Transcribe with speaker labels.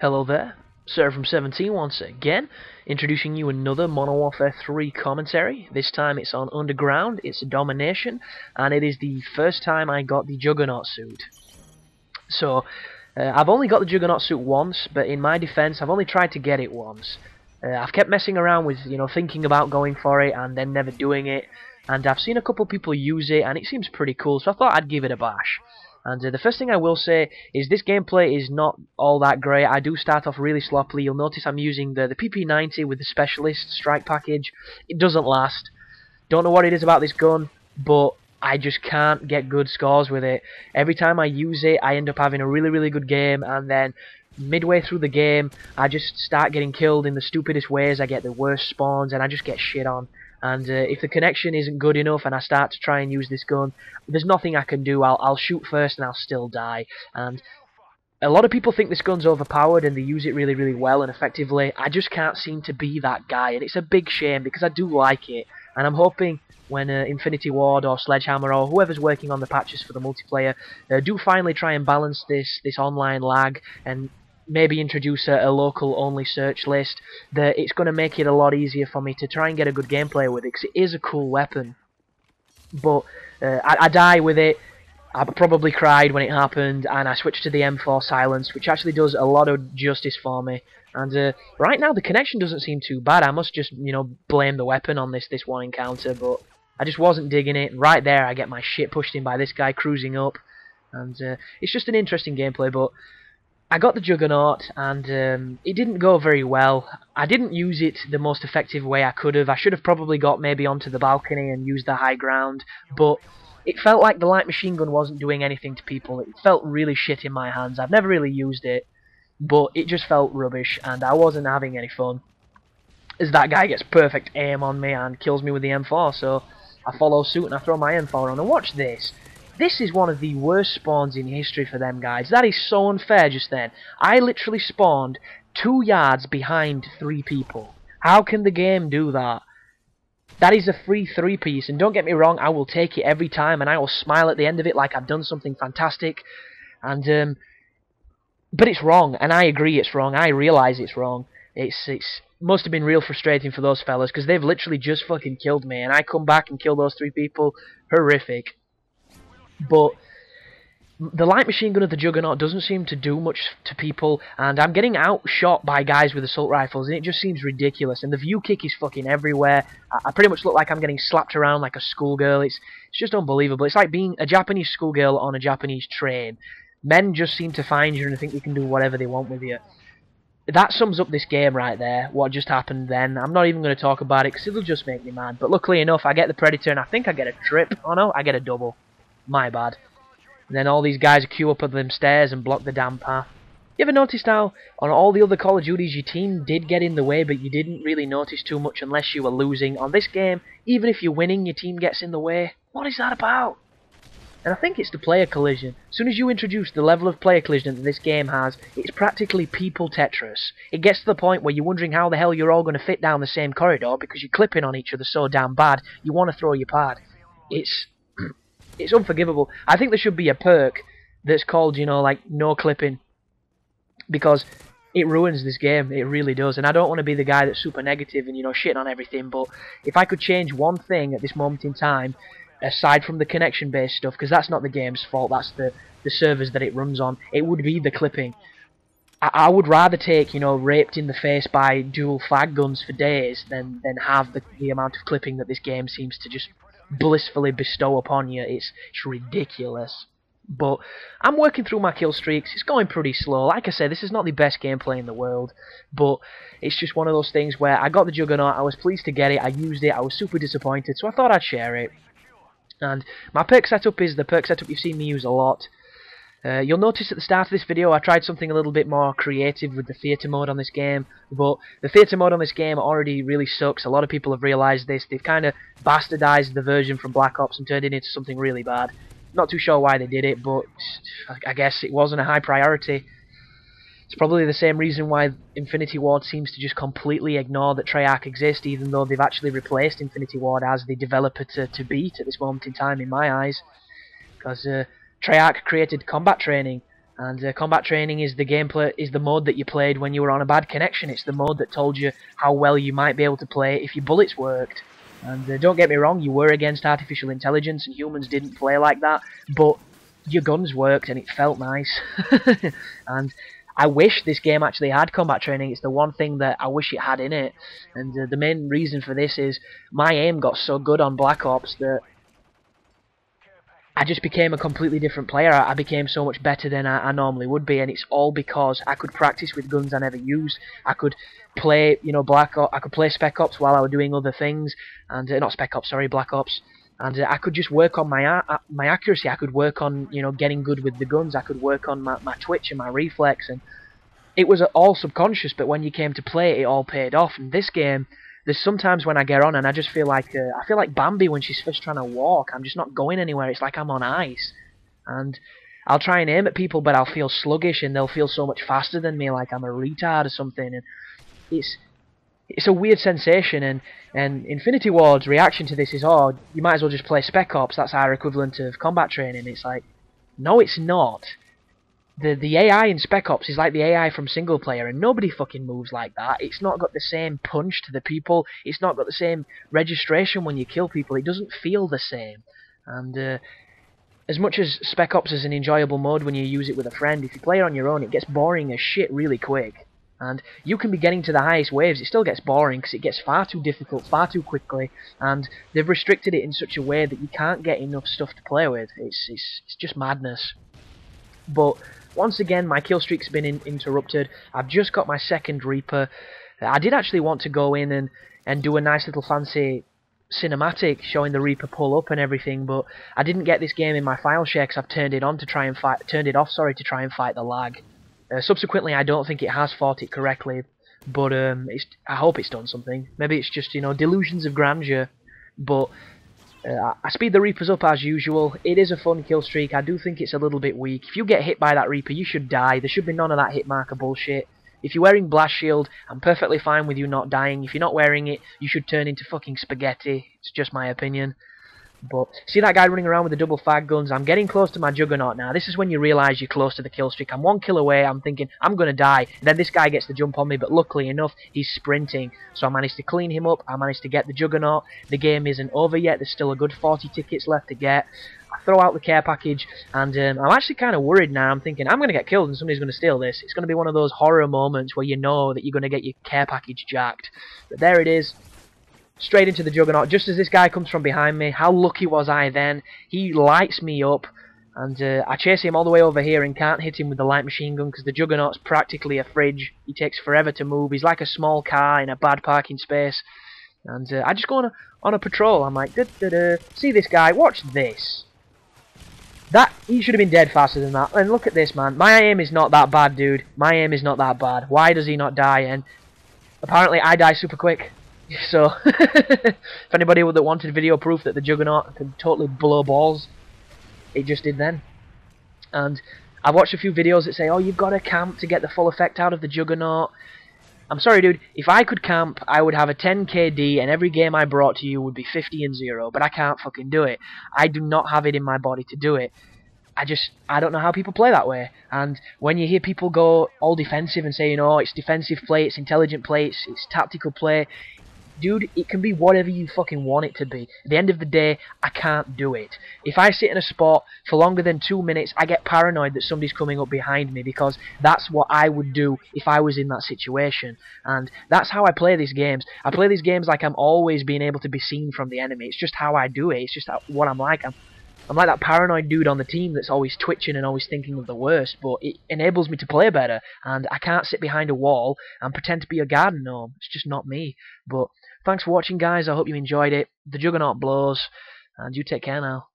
Speaker 1: Hello there, Sir from 17 once again, introducing you another Modern Warfare 3 commentary. This time it's on Underground, it's Domination, and it is the first time I got the Juggernaut suit. So, I've only got the Juggernaut suit once, but in my defense, I've only tried to get it once. I've kept messing around with, thinking about going for it and then never doing it, and I've seen a couple people use it, and it seems pretty cool, so I thought I'd give it a bash. And the first thing I will say is this gameplay is not all that great. I do start off really sloppily. You'll notice I'm using the PP90 with the Specialist Strike package. It doesn't last. Don't know what it is about this gun, but I just can't get good scores with it. Every time I use it, I end up having a really good game, and then midway through the game, I just start getting killed in the stupidest ways. I get the worst spawns, and I just get shit on. And if the connection isn't good enough and I start to try and use this gun, there's nothing I can do. I'll shoot first and I'll still die. And a lot of people think this gun's overpowered and they use it really well and effectively. I just can't seem to be that guy, and it's a big shame because I do like it. And I'm hoping when Infinity Ward or Sledgehammer or whoever's working on the patches for the multiplayer do finally try and balance this online lag and maybe introduce a local only search list, that it's going to make it a lot easier for me to try and get a good gameplay with it, because it is a cool weapon. But I die with it. I probably cried when it happened, and I switched to the M4 Silence, which actually does a lot of justice for me. And right now the connection doesn't seem too bad. I must just blame the weapon on this one encounter, but I just wasn't digging it. And right there I get my shit pushed in by this guy cruising up, and it's just an interesting gameplay. But I got the Juggernaut, and it didn't go very well. I didn't use it the most effective way I could have. I should have probably got maybe onto the balcony and used the high ground, but it felt like the light machine gun wasn't doing anything to people. It felt really shit in my hands. I've never really used it, but it just felt rubbish, and I wasn't having any fun, as that guy gets perfect aim on me and kills me with the M4, so I follow suit and I throw my M4 on, and watch this. This is one of the worst spawns in history for them guys. That is so unfair just then. I literally spawned 2 yards behind 3 people. How can the game do that? That is a free 3-piece, and don't get me wrong, I will take it every time, and I will smile at the end of it like I've done something fantastic. And but it's wrong, and I agree it's wrong. I realise it's wrong. It's must have been real frustrating for those fellas, because they've literally just fucking killed me, and I come back and kill those 3 people. Horrific. But the light machine gun of the Juggernaut doesn't seem to do much to people, and I'm getting outshot by guys with assault rifles, and it just seems ridiculous. And the view kick is fucking everywhere. I pretty much look like I'm getting slapped around like a schoolgirl. It's just unbelievable. It's like being a Japanese schoolgirl on a Japanese train. Men just seem to find you and think they can do whatever they want with you. That sums up this game right there, what just happened then. I'm not even going to talk about it because it'll just make me mad. But luckily enough, I get the Predator, and I think I get a trip. Oh no, I get a double. My bad. And then all these guys queue up at them stairs and block the damn path. You ever noticed how on all the other Call of Duties your team did get in the way, but you didn't really notice too much unless you were losing? On this game, even if you're winning, your team gets in the way. What is that about? And I think it's the player collision. As soon as you introduce the level of player collision that this game has, it's practically people Tetris. It gets to the point where you're wondering how the hell you're all going to fit down the same corridor because you're clipping on each other so damn bad, you want to throw your pad. It's unforgivable. I think there should be a perk that's called, like, no clipping. Because it ruins this game. It really does. And I don't want to be the guy that's super negative and, shitting on everything. But if I could change one thing at this moment in time, aside from the connection-based stuff, because that's not the game's fault, that's the servers that it runs on, it would be the clipping. I would rather take, raped in the face by dual flag guns for days than have the amount of clipping that this game seems to just blissfully bestow upon you. It's ridiculous. But I'm working through my kill streaks. It's going pretty slow. Like I say, this is not the best gameplay in the world, but it's just one of those things where I got the Juggernaut, I was pleased to get it, I used it, I was super disappointed, so I thought I'd share it. And my perk setup is the perk setup you've seen me use a lot. You'll notice at the start of this video I tried something a little bit more creative with the theatre mode on this game, but the theatre mode on this game already really sucks. A lot of people have realised this. They've kind of bastardised the version from Black Ops and turned it into something really bad. Not too sure why they did it, but I guess it wasn't a high priority. It's probably the same reason why Infinity Ward seems to just completely ignore that Treyarch exists, even though they've actually replaced Infinity Ward as the developer to beat at this moment in time, in my eyes. Because Treyarch created combat training, And combat training is the mode that you played when you were on a bad connection. It's the mode that told you how well you might be able to play if your bullets worked. And don't get me wrong, you were against artificial intelligence and humans didn't play like that, but your guns worked and it felt nice. And I wish this game actually had combat training. It's the one thing that I wish it had in it. And the main reason for this is my aim got so good on Black Ops that I just became a completely different player. I became so much better than I normally would be, and it's all because I could practice with guns I never used. I could play, I could play Spec Ops while I was doing other things, and not Spec Ops, sorry, Black Ops. And I could just work on my accuracy. I could work on, getting good with the guns. I could work on my twitch and my reflex, and it was all subconscious. But when you came to play it, it all paid off. And this game, there's sometimes when I get on and I just feel like Bambi when she's first trying to walk. I'm just not going anywhere. It's like I'm on ice, and I'll try and aim at people, but I'll feel sluggish, and they'll feel so much faster than me, like I'm a retard or something. And it's a weird sensation. And Infinity Ward's reaction to this is, oh, you might as well just play Spec Ops. That's our equivalent of combat training. It's like, no, it's not. The AI in Spec Ops is like the AI from single player, and nobody fucking moves like that. It's not got the same punch to the people. It's not got the same registration when you kill people. It doesn't feel the same. And as much as Spec Ops is an enjoyable mode when you use it with a friend, if you play it on your own, it gets boring as shit really quick. And you can be getting to the highest waves, it still gets boring because it gets far too difficult, far too quickly, and they've restricted it in such a way that you can't get enough stuff to play with. It's just madness. But once again, my kill streak's been interrupted. I've just got my second Reaper. I did actually want to go in and do a nice little fancy cinematic showing the Reaper pull up and everything, but I didn't get this game in my file share because I've turned it off to try and fight the lag. Subsequently, I don't think it has fought it correctly, but I hope it's done something. Maybe it's just, delusions of grandeur. But I speed the Reapers up as usual. It is a fun kill streak. I do think it's a little bit weak. If you get hit by that Reaper, you should die. There should be none of that hit marker bullshit. If you're wearing Blast Shield, I'm perfectly fine with you not dying. If you're not wearing it, you should turn into fucking spaghetti. It's just my opinion. But see that guy running around with the double fag guns? I'm getting close to my Juggernaut now. This is when you realise you're close to the kill streak. I'm 1 kill away. I'm thinking, I'm going to die. And then this guy gets the jump on me, but luckily enough, he's sprinting. So I managed to clean him up. I managed to get the Juggernaut. The game isn't over yet. There's still a good 40 tickets left to get. I throw out the care package, and I'm actually kind of worried now. I'm thinking, I'm going to get killed and somebody's going to steal this. It's going to be one of those horror moments where you know that you're going to get your care package jacked. But there it is. Straight into the Juggernaut, just as this guy comes from behind me. How lucky was I then? He lights me up, and I chase him all the way over here and can't hit him with the light machine gun because the Juggernaut's practically a fridge. He takes forever to move. He's like a small car in a bad parking space. And I just go on a patrol. I'm like, see this guy? Watch this. He should have been dead faster than that. And look at this, man. My aim is not that bad, dude. My aim is not that bad. Why does he not die? And apparently I die super quick. So, if anybody that wanted video proof that the Juggernaut could totally blow balls, it just did then. And I've watched a few videos that say, oh, you've got to camp to get the full effect out of the Juggernaut. I'm sorry, dude. If I could camp, I would have a 10 KD, and every game I brought to you would be 50-0. But I can't fucking do it. I do not have it in my body to do it. I don't know how people play that way. And when you hear people go all defensive and say, it's defensive play, it's intelligent play, it's tactical play, dude, it can be whatever you fucking want it to be. At the end of the day, I can't do it. If I sit in a spot for longer than 2 minutes, I get paranoid that somebody's coming up behind me, because that's what I would do if I was in that situation. And that's how I play these games. I play these games like I'm always being able to be seen from the enemy. It's just how I do it. It's just what I'm like. I'm like that paranoid dude on the team that's always twitching and always thinking of the worst, but it enables me to play better, and I can't sit behind a wall and pretend to be a garden gnome. It's just not me. But thanks for watching, guys. I hope you enjoyed it. The Juggernaut blows, and you take care now.